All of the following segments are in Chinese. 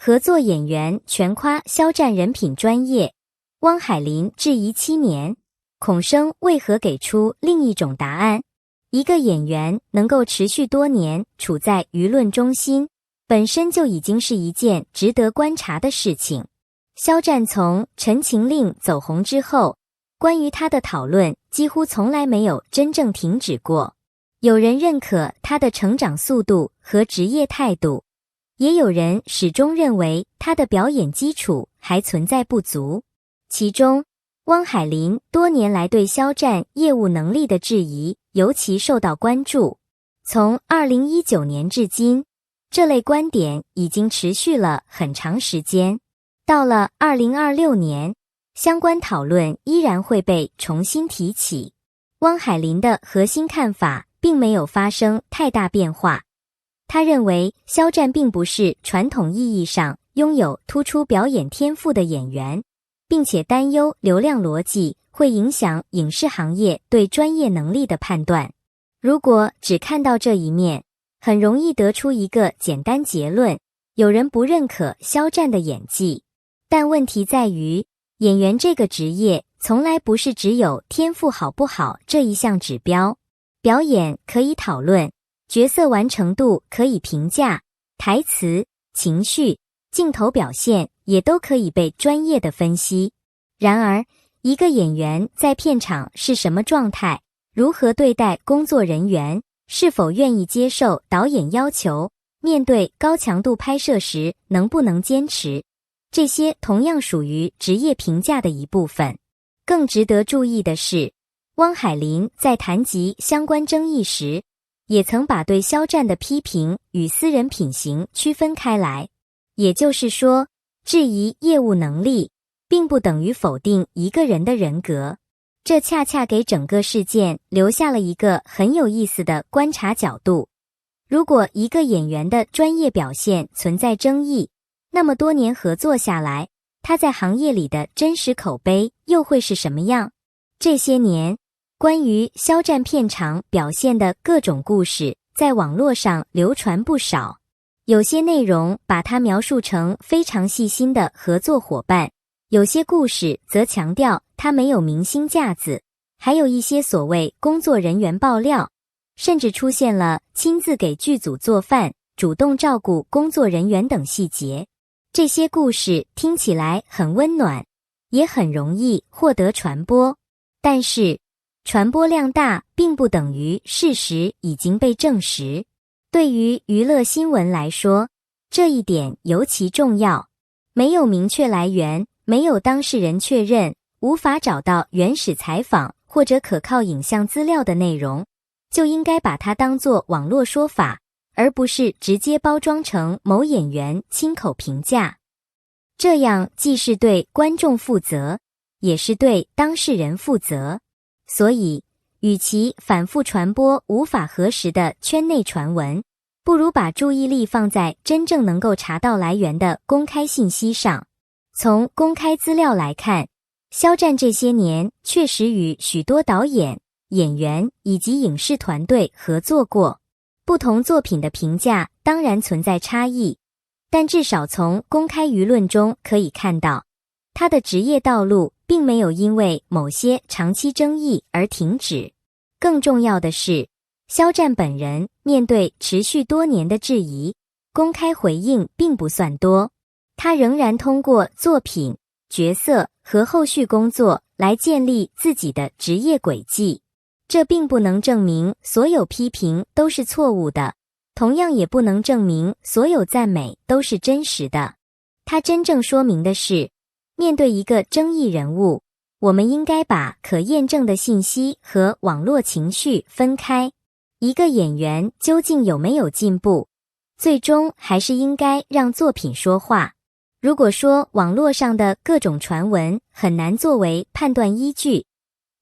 合作演员全夸肖战人品专业，汪海林质疑7年，孔生为何给出另一种答案？一个演员能够持续多年处在舆论中心，本身就已经是一件值得观察的事情。肖战从《陈情令》走红之后，关于他的讨论几乎从来没有真正停止过。有人认可他的成长速度和职业态度，也有人始终认为他的表演基础还存在不足。其中，汪海林多年来对肖战业务能力的质疑尤其受到关注。从2019年至今，这类观点已经持续了很长时间。到了2026年，相关讨论依然会被重新提起。汪海林的核心看法并没有发生太大变化。他认为肖战并不是传统意义上拥有突出表演天赋的演员，并且担忧流量逻辑会影响影视行业对专业能力的判断。如果只看到这一面，很容易得出一个简单结论：有人不认可肖战的演技。但问题在于，演员这个职业从来不是只有天赋好不好这一项指标。表演可以讨论，角色完成度可以评价，台词、情绪、镜头表现也都可以被专业的分析。然而，一个演员在片场是什么状态，如何对待工作人员，是否愿意接受导演要求，面对高强度拍摄时能不能坚持，这些同样属于职业评价的一部分。更值得注意的是，汪海林在谈及相关争议时，也曾把对肖战的批评与私人品行区分开来。也就是说，质疑业务能力，并不等于否定一个人的人格。这恰恰给整个事件留下了一个很有意思的观察角度。如果一个演员的专业表现存在争议，那么多年合作下来，他在行业里的真实口碑又会是什么样？这些年，关于肖战片场表现的各种故事在网络上流传不少。有些内容把他描述成非常细心的合作伙伴，有些故事则强调他没有明星架子，还有一些所谓工作人员爆料，甚至出现了亲自给剧组做饭、主动照顾工作人员等细节。这些故事听起来很温暖，也很容易获得传播，但是传播量大并不等于事实已经被证实。对于娱乐新闻来说，这一点尤其重要。没有明确来源，没有当事人确认，无法找到原始采访或者可靠影像资料的内容，就应该把它当作网络说法，而不是直接包装成某演员亲口评价。这样既是对观众负责，也是对当事人负责。所以，与其反复传播无法核实的圈内传闻，不如把注意力放在真正能够查到来源的公开信息上。从公开资料来看，肖战这些年确实与许多导演、演员以及影视团队合作过。不同作品的评价当然存在差异，但至少从公开舆论中可以看到，他的职业道路并没有因为某些长期争议而停止。更重要的是，肖战本人面对持续多年的质疑，公开回应并不算多，他仍然通过作品、角色和后续工作来建立自己的职业轨迹。这并不能证明所有批评都是错误的，同样也不能证明所有赞美都是真实的。它真正说明的是，面对一个争议人物，我们应该把可验证的信息和网络情绪分开。一个演员究竟有没有进步，最终还是应该让作品说话。如果说网络上的各种传闻很难作为判断依据，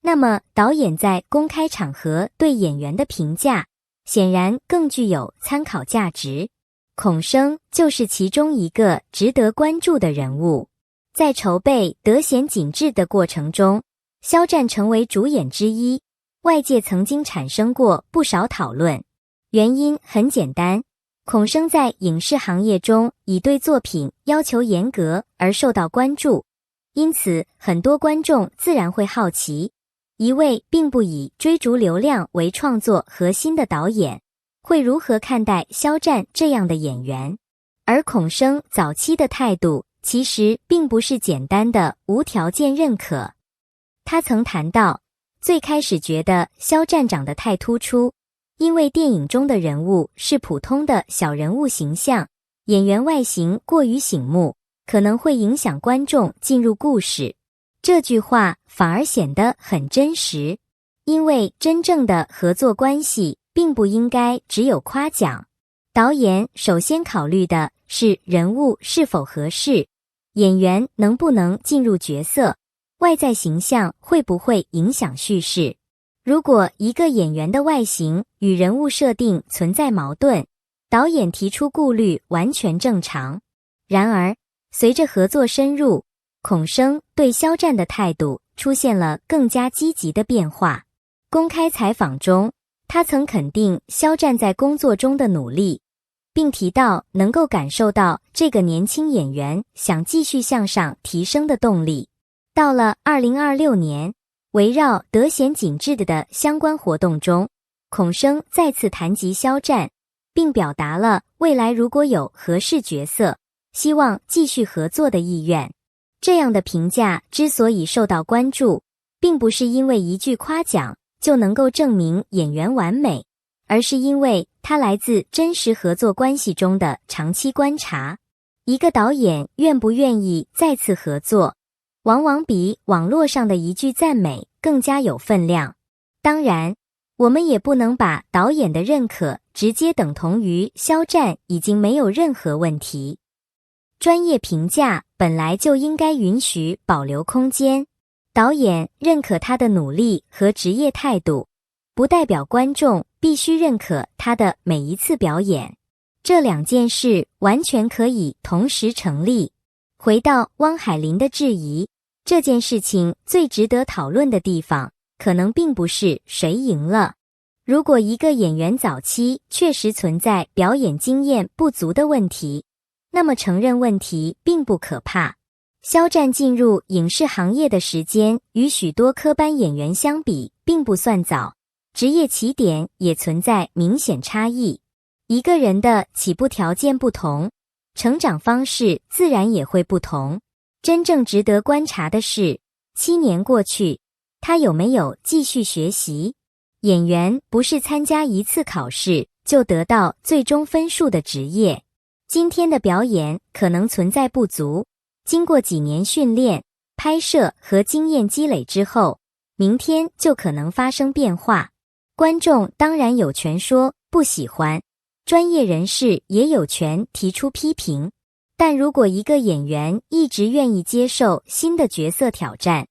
那么导演在公开场合对演员的评价显然更具有参考价值。孔生就是其中一个值得关注的人物。在筹备《德贤景致》的过程中，肖战成为主演之一，外界曾经产生过不少讨论。原因很简单，孔生在影视行业中以对作品要求严格而受到关注，因此很多观众自然会好奇，一位并不以追逐流量为创作核心的导演会如何看待肖战这样的演员。而孔生早期的态度其实并不是简单的无条件认可。他曾谈到，最开始觉得肖战长得太突出，因为电影中的人物是普通的小人物形象，演员外形过于醒目，可能会影响观众进入故事。这句话反而显得很真实，因为真正的合作关系并不应该只有夸奖。导演首先考虑的是人物是否合适，演员能不能进入角色，外在形象会不会影响叙事。如果一个演员的外形与人物设定存在矛盾，导演提出顾虑完全正常。然而，随着合作深入，孔生对肖战的态度出现了更加积极的变化。公开采访中，他曾肯定肖战在工作中的努力，并提到能够感受到这个年轻演员想继续向上提升的动力。到了2026年，围绕德贤景致的相关活动中，孔生再次谈及肖战，并表达了未来如果有合适角色，希望继续合作的意愿。这样的评价之所以受到关注，并不是因为一句夸奖就能够证明演员完美，而是因为它来自真实合作关系中的长期观察。一个导演愿不愿意再次合作，往往比网络上的一句赞美更加有分量。当然，我们也不能把导演的认可直接等同于肖战已经没有任何问题。专业评价本来就应该允许保留空间，导演认可他的努力和职业态度，不代表观众必须认可他的每一次表演。这两件事完全可以同时成立。回到汪海林的质疑，这件事情最值得讨论的地方，可能并不是谁赢了。如果一个演员早期确实存在表演经验不足的问题，那么承认问题并不可怕。肖战进入影视行业的时间与许多科班演员相比并不算早，职业起点也存在明显差异。一个人的起步条件不同，成长方式自然也会不同。真正值得观察的是，7年过去，他有没有继续学习？演员不是参加一次考试就得到最终分数的职业。今天的表演可能存在不足，经过几年训练、拍摄和经验积累之后，明天就可能发生变化。观众当然有权说不喜欢，专业人士也有权提出批评。但如果一个演员一直愿意接受新的角色挑战，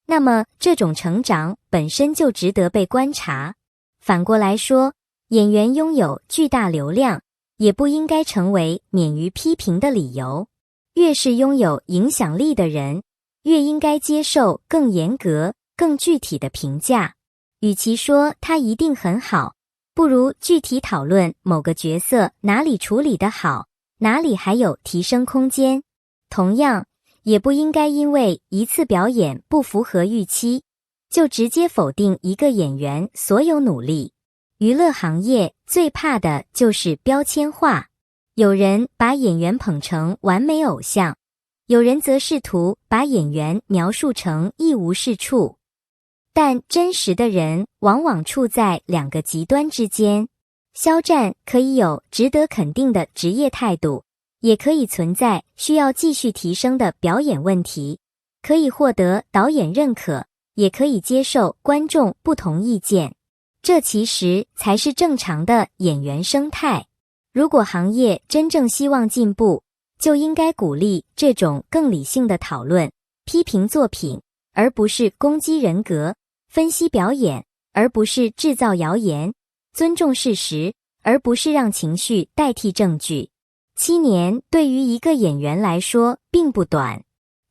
那么这种成长本身就值得被观察。反过来说，演员拥有巨大流量，也不应该成为免于批评的理由。越是拥有影响力的人，越应该接受更严格、更具体的评价。与其说他一定很好，不如具体讨论某个角色哪里处理得好，哪里还有提升空间。同样，也不应该因为一次表演不符合预期，就直接否定一个演员所有努力。娱乐行业最怕的就是标签化，有人把演员捧成完美偶像，有人则试图把演员描述成一无是处。但真实的人往往处在两个极端之间。肖战可以有值得肯定的职业态度，也可以存在需要继续提升的表演问题，可以获得导演认可，也可以接受观众不同意见。这其实才是正常的演员生态。如果行业真正希望进步，就应该鼓励这种更理性的讨论，批评作品，而不是攻击人格，分析表演，而不是制造谣言，尊重事实，而不是让情绪代替证据。7年对于一个演员来说并不短。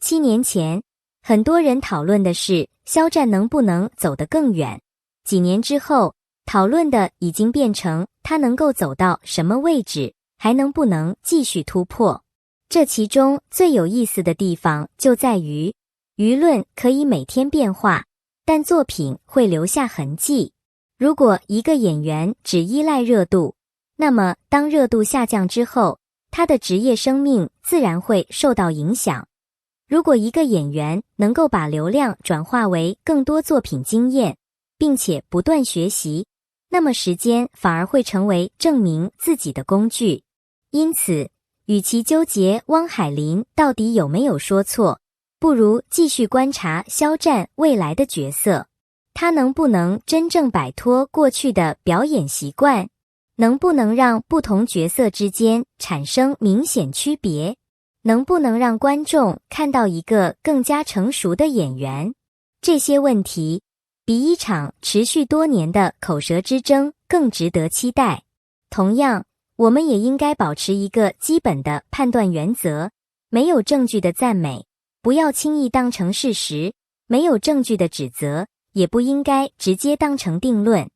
7年前，很多人讨论的是肖战能不能走得更远。几年之后，讨论的已经变成他能够走到什么位置，还能不能继续突破。这其中最有意思的地方就在于，舆论可以每天变化，但作品会留下痕迹。如果一个演员只依赖热度，那么当热度下降之后，他的职业生命自然会受到影响。如果一个演员能够把流量转化为更多作品经验，并且不断学习，那么时间反而会成为证明自己的工具。因此，与其纠结汪海林到底有没有说错，不如继续观察肖战未来的角色。他能不能真正摆脱过去的表演习惯？能不能让不同角色之间产生明显区别？能不能让观众看到一个更加成熟的演员？这些问题比一场持续多年的口舌之争更值得期待。同样，我们也应该保持一个基本的判断原则：没有证据的赞美，不要轻易当成事实；没有证据的指责，也不应该直接当成定论。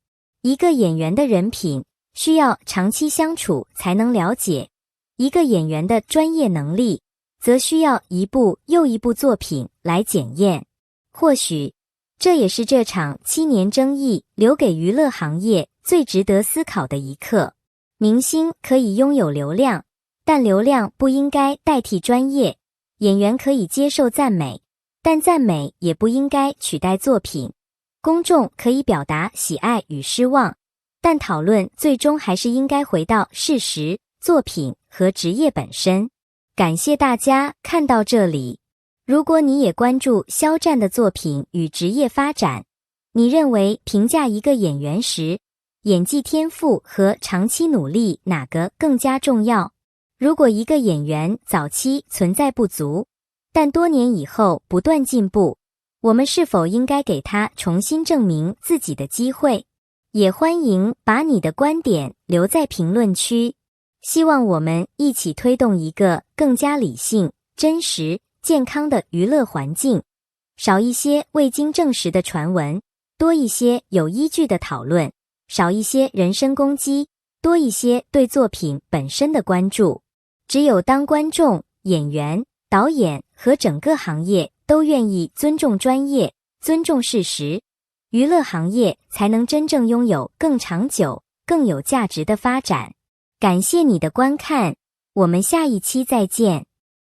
一个演员的人品需要长期相处才能了解，一个演员的专业能力则需要一部又一部作品来检验。或许，这也是这场7年争议留给娱乐行业最值得思考的一刻。明星可以拥有流量，但流量不应该代替专业；演员可以接受赞美，但赞美也不应该取代作品；公众可以表达喜爱与失望，但讨论最终还是应该回到事实、作品和职业本身。感谢大家看到这里。如果你也关注肖战的作品与职业发展，你认为评价一个演员时，演技天赋和长期努力哪个更加重要？如果一个演员早期存在不足，但多年以后不断进步，我们是否应该给他重新证明自己的机会？也欢迎把你的观点留在评论区。希望我们一起推动一个更加理性、真实、健康的娱乐环境，少一些未经证实的传闻，多一些有依据的讨论，少一些人身攻击，多一些对作品本身的关注。只有当观众、演员、导演和整个行业都愿意尊重专业、尊重事实，娱乐行业才能真正拥有更长久、更有价值的发展。感谢你的观看，我们下一期再见。